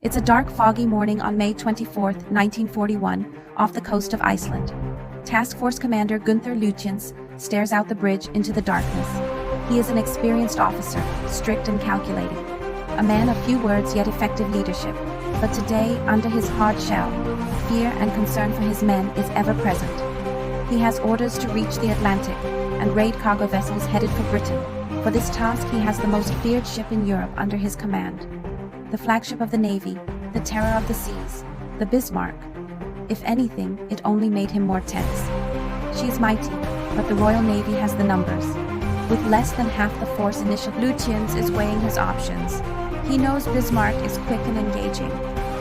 It's a dark, foggy morning on May 24, 1941, off the coast of Iceland. Task Force Commander Gunther Lutyens stares out the bridge into the darkness. He is an experienced officer, strict and calculating. A man of few words yet effective leadership. But today, under his hard shell, fear and concern for his men is ever present. He has orders to reach the Atlantic and raid cargo vessels headed for Britain. For this task, he has the most feared ship in Europe under his command. The flagship of the Navy, the terror of the seas, the Bismarck. If anything, it only made him more tense. She is mighty, but the Royal Navy has the numbers. With less than half the force initial, Lutyens is weighing his options. He knows Bismarck is quick and engaging.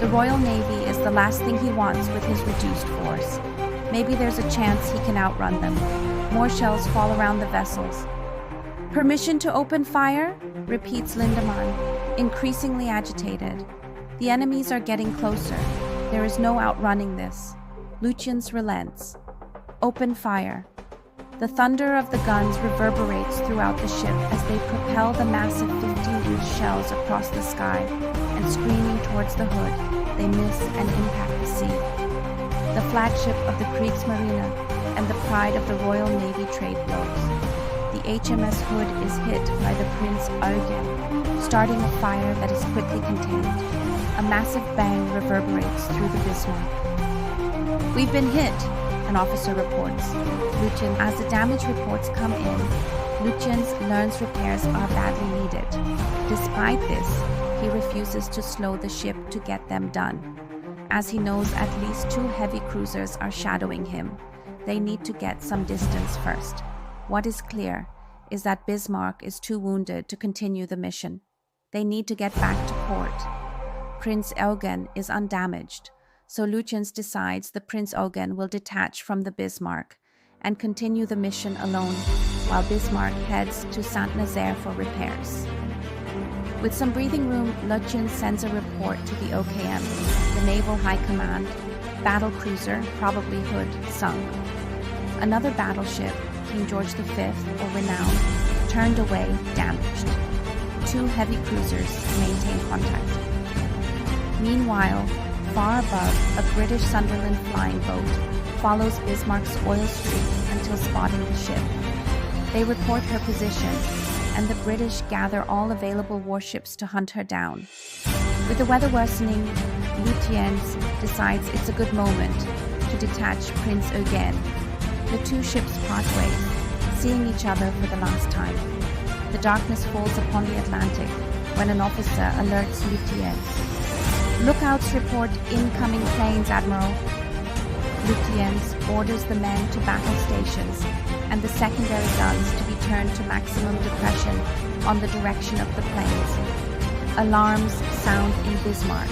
The Royal Navy is the last thing he wants with his reduced force. Maybe there's a chance he can outrun them. More shells fall around the vessels. "Permission to open fire?" repeats Lindemann, increasingly agitated. The enemies are getting closer. There is no outrunning this. Lutyens relents. "Open fire." The thunder of the guns reverberates throughout the ship as they propel the massive 15-inch shells across the sky, and screaming towards the hood, they miss and impact the sea. The flagship of the Kriegsmarine and the pride of the Royal Navy trade blows. The HMS Hood is hit by the Prince Eugen, starting a fire that is quickly contained. A massive bang reverberates through the Bismarck. "We've been hit," an officer reports. As the damage reports come in, Lutyens learns repairs are badly needed. Despite this, he refuses to slow the ship to get them done, as he knows at least 2 heavy cruisers are shadowing him. They need to get some distance first. What is clear is that Bismarck is too wounded to continue the mission. They need to get back to port. Prince Eugen is undamaged, so Lutyens decides the Prince Eugen will detach from the Bismarck and continue the mission alone, while Bismarck heads to Saint-Nazaire for repairs. With some breathing room, Lutyens sends a report to the OKM, the Naval High Command. Battlecruiser, probably Hood, sunk. Another battleship, King George V, or Renown, turned away, damaged. 2 heavy cruisers maintain contact. Meanwhile, far above, a British Sunderland flying boat follows Bismarck's oil streak until spotting the ship. They report her position, and the British gather all available warships to hunt her down. With the weather worsening, Lutyens decides it's a good moment to detach Prince Eugen. The 2 ships part ways, seeing each other for the last time. The darkness falls upon the Atlantic when an officer alerts Lutyens. "Lookouts report incoming planes, Admiral." Lutyens orders the men to battle stations and the secondary guns to be turned to maximum depression on the direction of the planes. Alarms sound in Bismarck.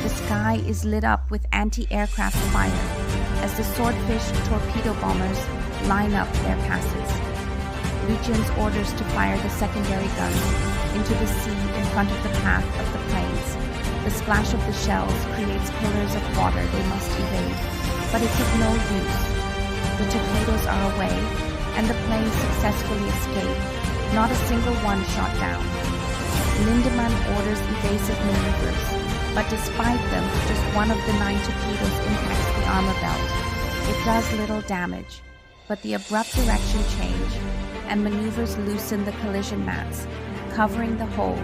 The sky is lit up with anti-aircraft fire as the Swordfish torpedo bombers line up their passes. Lutyens orders to fire the secondary guns into the sea in front of the path of the planes. The splash of the shells creates pillars of water they must evade, but it's of no use. The torpedoes are away, and the planes successfully escape, not a single one shot down. Lindemann orders evasive maneuvers, but despite them, just one of the 9 torpedoes impacts the armor belt. It does little damage, but the abrupt direction change, and maneuvers loosen the collision mats, covering the hole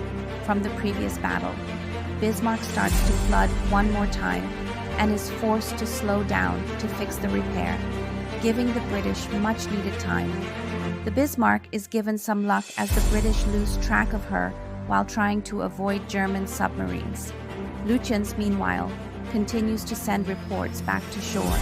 from the previous battle. Bismarck starts to flood one more time, and is forced to slow down to fix the repair, giving the British much-needed time. The Bismarck is given some luck as the British lose track of her while trying to avoid German submarines. Lutyens, meanwhile, continues to send reports back to shore.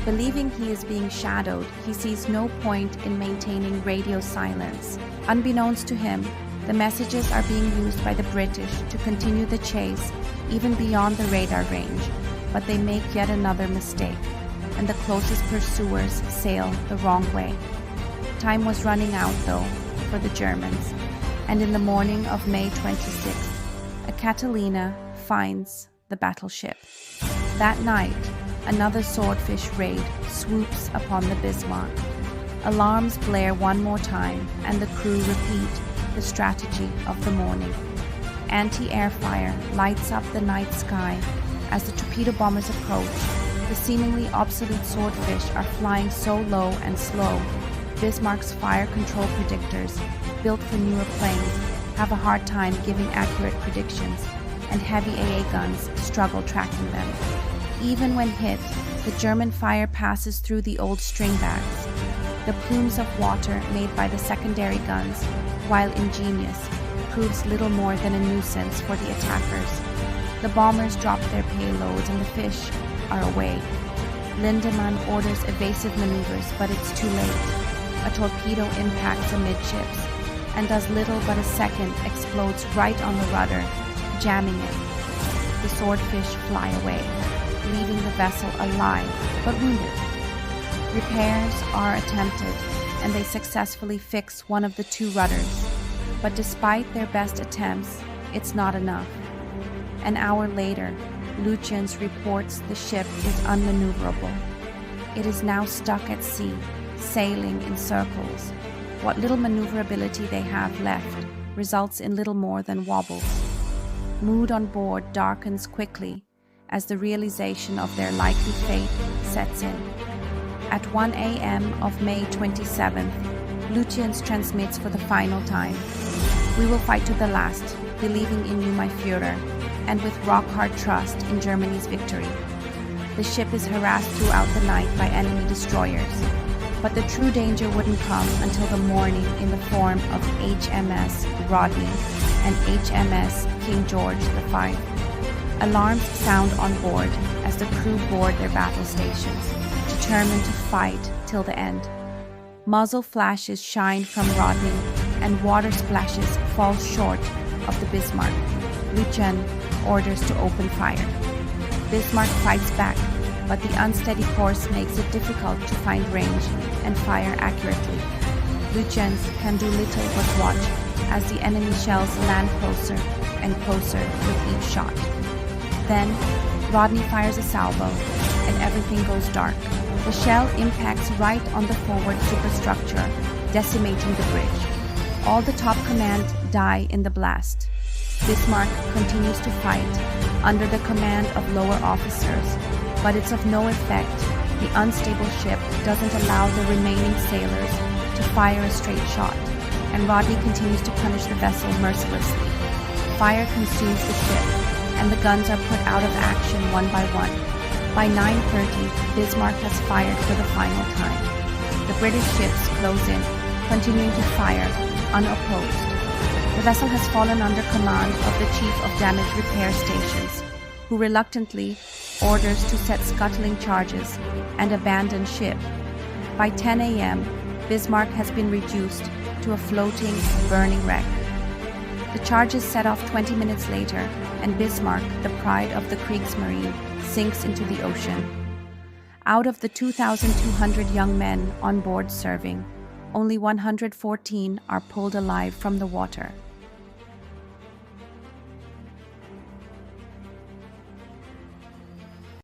Believing he is being shadowed, he sees no point in maintaining radio silence. Unbeknownst to him, the messages are being used by the British to continue the chase even beyond the radar range, but they make yet another mistake, and the closest pursuers sail the wrong way. Time was running out, though, for the Germans, and in the morning of May 26th, a Catalina finds the battleship. That night, another Swordfish raid swoops upon the Bismarck. Alarms blare one more time, and the crew repeat the strategy of the morning. Anti-air fire lights up the night sky as the torpedo bombers approach. The seemingly obsolete swordfish are flying so low and slow. Bismarck's fire control predictors, built for newer planes, have a hard time giving accurate predictions, and heavy AA guns struggle tracking them. Even when hit, the German fire passes through the old stringbags. The plumes of water made by the secondary guns, while ingenious, proves little more than a nuisance for the attackers. The bombers drop their payloads and the fish are away. Lindemann orders evasive maneuvers, but it's too late. A torpedo impacts amidships, and does little but a second explodes right on the rudder, jamming it. The swordfish fly away, leaving the vessel alive but wounded. Repairs are attempted, and they successfully fix one of the two rudders. But despite their best attempts, it's not enough. An hour later, Lutyens reports the ship is unmaneuverable. It is now stuck at sea, sailing in circles. What little maneuverability they have left results in little more than wobbles. Mood on board darkens quickly as the realization of their likely fate sets in. At 1 a.m. of May 27th, Lutyens transmits for the final time. "We will fight to the last, believing in you, my Führer, and with rock-hard trust in Germany's victory." The ship is harassed throughout the night by enemy destroyers, but the true danger wouldn't come until the morning in the form of HMS Rodney and HMS King George V. Alarms sound on board as the crew board their battle stations, determined to fight till the end. Muzzle flashes shine from Rodney, and water splashes fall short of the Bismarck. Lutyen orders to open fire. Bismarck fights back, but the unsteady course makes it difficult to find range and fire accurately. Lutyens can do little but watch as the enemy shells land closer and closer with each shot. Then, Rodney fires a salvo, and everything goes dark. The shell impacts right on the forward superstructure, decimating the bridge. All the top command die in the blast. Bismarck continues to fight under the command of lower officers, but it's of no effect. The unstable ship doesn't allow the remaining sailors to fire a straight shot, and Rodney continues to punish the vessel mercilessly. Fire consumes the ship, and the guns are put out of action one by one. By 9:30, Bismarck has fired for the final time. The British ships close in, continuing to fire unopposed. The vessel has fallen under command of the Chief of Damage Repair Stations, who reluctantly orders to set scuttling charges and abandon ship. By 10 a.m., Bismarck has been reduced to a floating, burning wreck. The charges set off 20 minutes later, and Bismarck, the pride of the Kriegsmarine, sinks into the ocean. Out of the 2,200 young men on board serving, only 114 are pulled alive from the water.